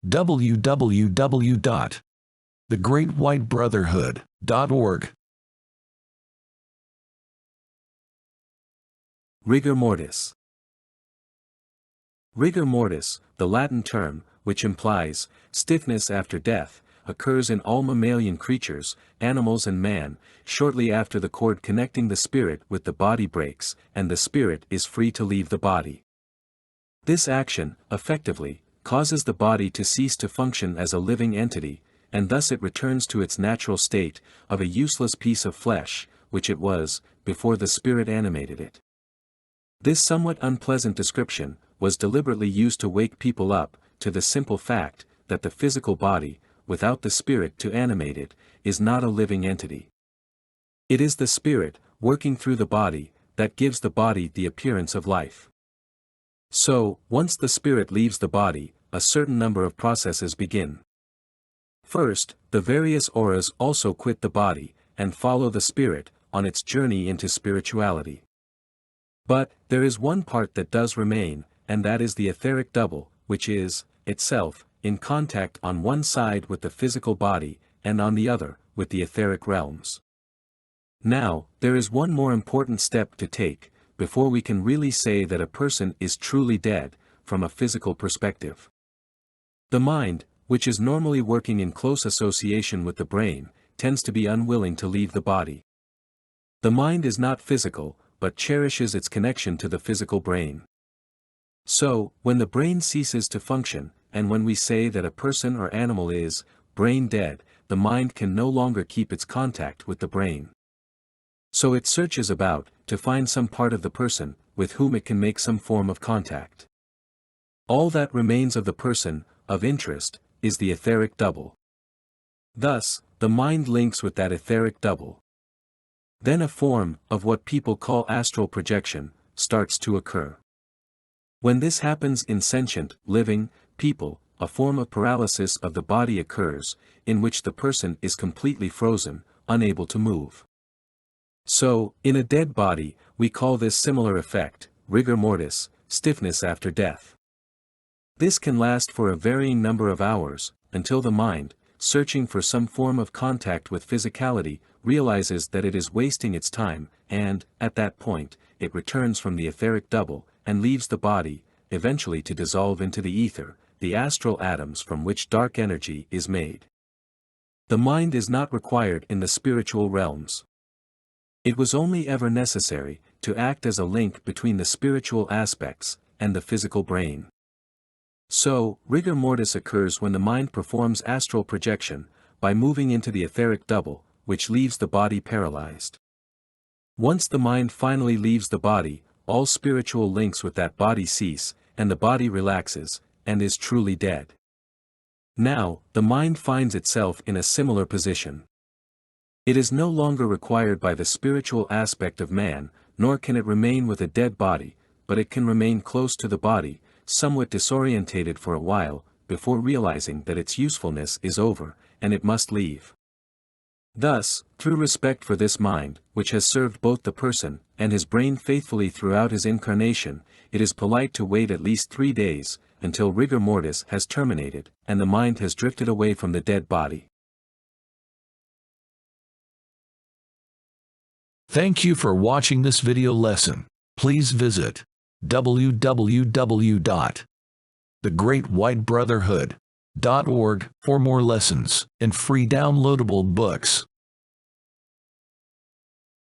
www.thegreatwhitebrotherhood.org. Rigor mortis. Rigor mortis, the Latin term, which implies stiffness after death, occurs in all mammalian creatures, animals and man, shortly after the cord connecting the spirit with the body breaks, and the spirit is free to leave the body. This action, effectively, causes the body to cease to function as a living entity, and thus it returns to its natural state, of a useless piece of flesh, which it was, before the spirit animated it. This somewhat unpleasant description was deliberately used to wake people up to the simple fact that the physical body, without the spirit to animate it, is not a living entity. It is the spirit, working through the body, that gives the body the appearance of life. So, once the spirit leaves the body, a certain number of processes begin. First, the various auras also quit the body, and follow the spirit, on its journey into spirituality. But, there is one part that does remain, and that is the etheric double, which is, itself, in contact on one side with the physical body, and on the other, with the etheric realms. Now, there is one more important step to take, before we can really say that a person is truly dead, from a physical perspective. The mind, which is normally working in close association with the brain, tends to be unwilling to leave the body. The mind is not physical, but cherishes its connection to the physical brain. So, when the brain ceases to function, and when we say that a person or animal is brain dead, the mind can no longer keep its contact with the brain. So it searches about, to find some part of the person, with whom it can make some form of contact. All that remains of the person, of interest, is the etheric double. Thus, the mind links with that etheric double. Then a form, of what people call astral projection, starts to occur. When this happens in sentient, living, people, a form of paralysis of the body occurs, in which the person is completely frozen, unable to move. So, in a dead body, we call this similar effect, rigor mortis, stiffness after death. This can last for a varying number of hours, until the mind, searching for some form of contact with physicality, realizes that it is wasting its time, and, at that point, it returns from the etheric double, and leaves the body, eventually to dissolve into the ether, the astral atoms from which dark energy is made. The mind is not required in the spiritual realms. It was only ever necessary, to act as a link between the spiritual aspects, and the physical brain. So, rigor mortis occurs when the mind performs astral projection, by moving into the etheric double, which leaves the body paralyzed. Once the mind finally leaves the body, all spiritual links with that body cease, and the body relaxes, and is truly dead. Now, the mind finds itself in a similar position. It is no longer required by the spiritual aspect of man, nor can it remain with a dead body, but it can remain close to the body, somewhat disorientated for a while, before realizing that its usefulness is over, and it must leave. Thus, through respect for this mind, which has served both the person, and his brain faithfully throughout his incarnation, it is polite to wait at least 3 days, until rigor mortis has terminated, and the mind has drifted away from the dead body. Thank you for watching this video lesson. Please visit www.thegreatwhitebrotherhood.org for more lessons and free downloadable books.